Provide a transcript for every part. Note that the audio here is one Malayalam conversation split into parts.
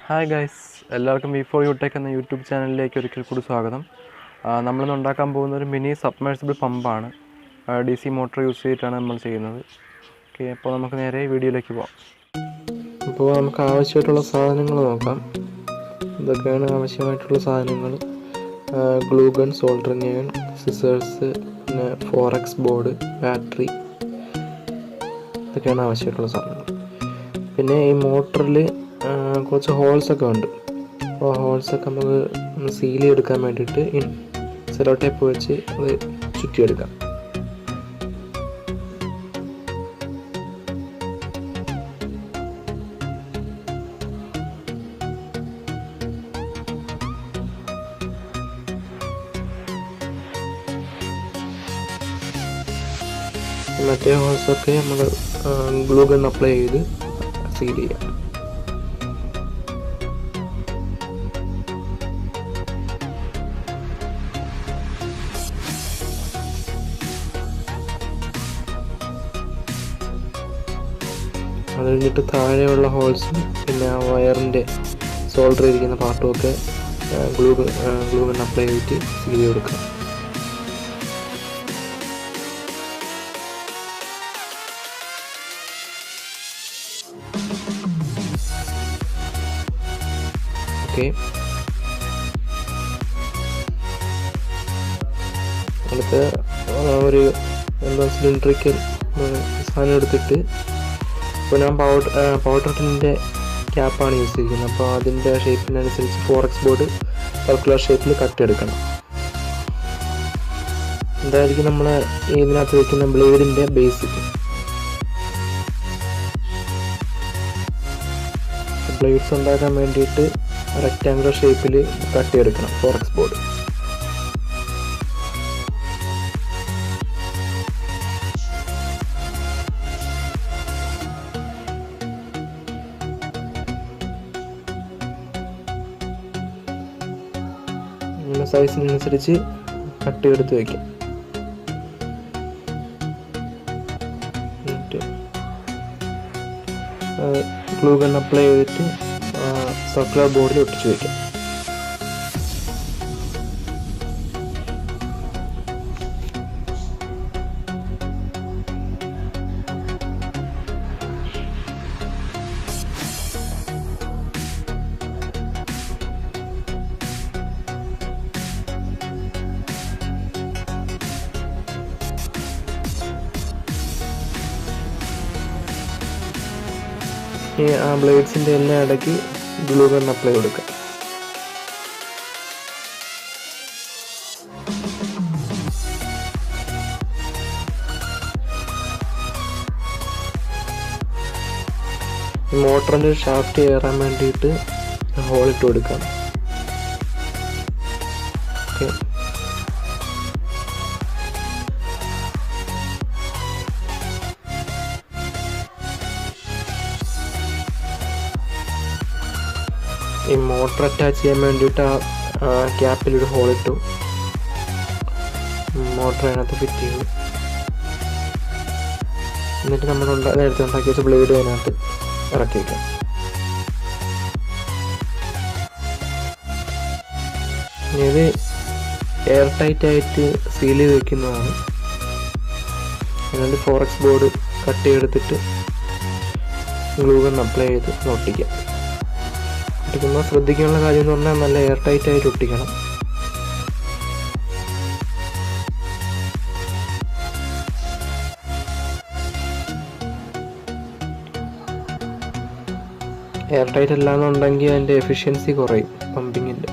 ഹായ് ഗൈസ്, എല്ലാവർക്കും V4 യൂടെക് എന്ന യൂട്യൂബ് ചാനലിലേക്ക് ഒരിക്കൽ കൂടി സ്വാഗതം. നമ്മളിന്ന് ഉണ്ടാക്കാൻ പോകുന്ന ഒരു മിനി സബ്മേഴ്സിബിൾ പമ്പാണ്. DC മോട്ടോർ യൂസ് ചെയ്തിട്ടാണ് നമ്മൾ ചെയ്യുന്നത്. ഓക്കെ, അപ്പോൾ നമുക്ക് നേരെ വീഡിയോയിലേക്ക് പോകാം. അപ്പോൾ നമുക്ക് ആവശ്യമായിട്ടുള്ള സാധനങ്ങൾ നോക്കാം. ഇതൊക്കെയാണ് ആവശ്യമായിട്ടുള്ള സാധനങ്ങൾ: glue gun, soldering iron, scissors, പിന്നെ 4X ബോർഡ്, ബാറ്ററി. ഇതൊക്കെയാണ് ആവശ്യമായിട്ടുള്ള സാധനങ്ങൾ. പിന്നെ ഈ മോട്ടറിൽ കുറച്ച് ഹോൾസൊക്കെ ഉണ്ട്. അപ്പോൾ ഹോൾസൊക്കെ നമുക്ക് ഒന്ന് സീൽ ചെയ്തെടുക്കാൻ വേണ്ടിയിട്ട് സെലോ ടേപ്പ് വെച്ച് അത് ചുറ്റിയെടുക്കാം. മറ്റേ ഹോൾസൊക്കെ നമ്മൾ ഗ്ലൂ ഗൺ അപ്ലൈ ചെയ്ത് സീൽ ചെയ്യാം. അത് കഴിഞ്ഞിട്ട് താഴെയുള്ള ഹോൾസും പിന്നെ ആ വയറിൻ്റെ സോൾഡർ ഇരിക്കുന്ന പാർട്ടുമൊക്കെ ഗ്ലൂ ഗൺ അപ്ലൈ ചെയ്തിട്ട് സീൽ ചെയ്ത് കൊടുക്കാം. ഓക്കെ, അടുത്ത് ഒരു സിലിണ്ടറിക്കൽ സാധനം എടുത്തിട്ട്, ഇപ്പോൾ ഞാൻ പവർ ടിന്നിൻ്റെ ക്യാപ്പാണ് യൂസ് ചെയ്തിരിക്കുന്നത്. അപ്പോൾ അതിൻ്റെ ഷേപ്പിനനുസരിച്ച് 4X ബോർഡ് സർക്കുലർ ഷേപ്പിൽ കട്ട് എടുക്കണം. ഇതായിരിക്കും നമ്മൾ ഇതിനകത്ത് വയ്ക്കുന്ന ബ്ലേഡിൻ്റെ ബേസ്. ബ്ലേഡ്സ് ഉണ്ടാക്കാൻ വേണ്ടിയിട്ട് റെക്റ്റാങ്കുലർ ഷേപ്പിൽ കട്ട് ചെയ്തെടുക്കണം 4X ബോർഡ്. സൈസിനനുസരിച്ച് കട്ട് ചെയ്തെടുത്ത് വയ്ക്കാം. ഗ്ലൂ ഗൺ അപ്ലൈ ചെയ്തിട്ട് സർക്കുലർ ബോർഡിൽ ഒട്ടിച്ച് വയ്ക്കാം. ആ ബ്ലേഡ്സിൻ്റെ എല്ലാം ഇടയ്ക്ക് ഗ്ലൂ ഗൺ അപ്ലൈ കൊടുക്കാം. മോട്ടറിൻ്റെ ഷാഫ്റ്റ് കയറാൻ വേണ്ടിയിട്ട് ഹോളിട്ട് കൊടുക്കാം. ഓക്കെ, ഈ മോട്ടർ അറ്റാച്ച് ചെയ്യാൻ വേണ്ടിയിട്ട് ആ ക്യാപ്പിലൊരു ഹോളിട്ടു മോട്ടർ അതിനകത്ത് ഫിറ്റ് ചെയ്തു. എന്നിട്ട് നമ്മൾ നേരത്തെ ഉണ്ടാക്കി വെച്ച ബ്ലേഡ് അതിനകത്ത് ഇറക്കി വയ്ക്കാം. ഇത് എയർ ടൈറ്റ് ആയിട്ട് സീൽ ചെയ്ത് വെക്കുന്നതാണ്. അതിനുവേണ്ടി 4X ബോർഡ് കട്ട് ചെയ്തെടുത്തിട്ട് ഗ്ലൂ ഗൺ അപ്ലൈ ചെയ്ത് ഒട്ടിക്കാം. ഒട്ടിക്കുമ്പോൾ ശ്രദ്ധിക്കാനുള്ള കാര്യം എന്ന് പറഞ്ഞാൽ നല്ല എയർ ടൈറ്റ് ആയിട്ട് ഒട്ടിക്കണം. എയർ ടൈറ്റ് അല്ലാന്നുണ്ടെങ്കിൽ അതിൻ്റെ എഫിഷ്യൻസി കുറയും പമ്പിങ്ങിൻ്റെ.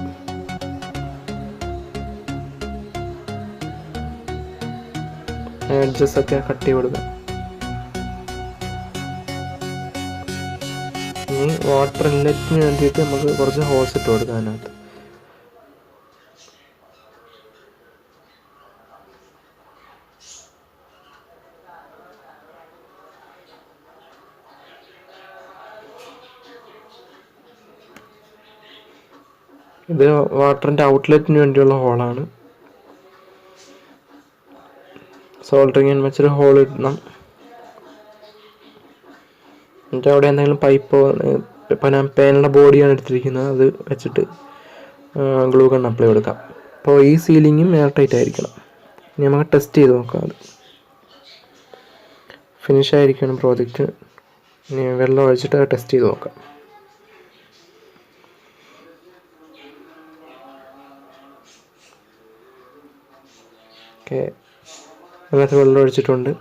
എഡ്ജസ് ഒക്കെ കട്ട് ചെയ്ത് കൊടുക്കാം. ഇനി വാട്ടർ ഇൻലെറ്റിന് വേണ്ടിയിട്ട് നമുക്ക് കുറച്ച് ഹോൾസ് ഇട്ട് കൊടുക്കാം അതിനകത്ത്. ഇത് വാട്ടറിൻ്റെ ഔട്ട്ലെറ്റിന് വേണ്ടിയുള്ള ഹോളാണ്. സോൾഡറിങ് അയൺ വെച്ചൊരു ഹോൾ ഇടണം. എന്നിട്ട് അവിടെ എന്തെങ്കിലും പൈപ്പോ ഇപ്പം ഞാൻ പേനയുടെ ബോഡിയാണ് എടുത്തിരിക്കുന്നത്, അത് വെച്ചിട്ട് ഗ്ലൂ ഗൺ അപ്ലൈ കൊടുക്കാം. അപ്പോൾ ഈ സീലിങ്ങും എയർ ടൈറ്റ് ആയിരിക്കണം. ഇനി നമുക്ക് ടെസ്റ്റ് ചെയ്ത് നോക്കാം. അത് ഫിനിഷ് ആയിരിക്കണം പ്രോജക്റ്റ്. ഇനി വെള്ളം ഒഴിച്ചിട്ട് അത് ടെസ്റ്റ് ചെയ്ത് നോക്കാം. ഓക്കെ, അതിനകത്ത് വെള്ളം ഒഴിച്ചിട്ടുണ്ട്.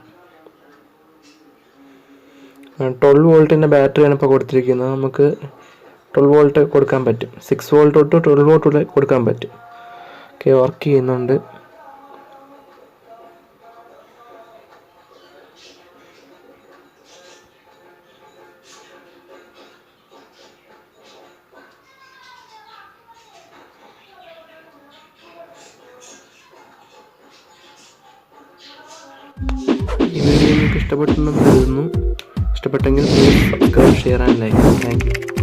12 വോൾട്ടിൻ്റെ ബാറ്ററിയാണ് ഇപ്പോൾ കൊടുത്തിരിക്കുന്നത്. നമുക്ക് 12 വോൾട്ട് കൊടുക്കാൻ പറ്റും. 6 വോൾട്ട് തൊട്ട് 12 വോൾട്ട് കൊടുക്കാൻ പറ്റും. ഓക്കെ, വർക്ക് ചെയ്യുന്നുണ്ട്. ഈ വീഡിയോ നിങ്ങൾക്ക് ഇഷ്ടപ്പെട്ടെന്ന് കരുതുന്നു. ഇഷ്ടപ്പെട്ടെങ്കിൽ please subscribe, share and like. Thank you.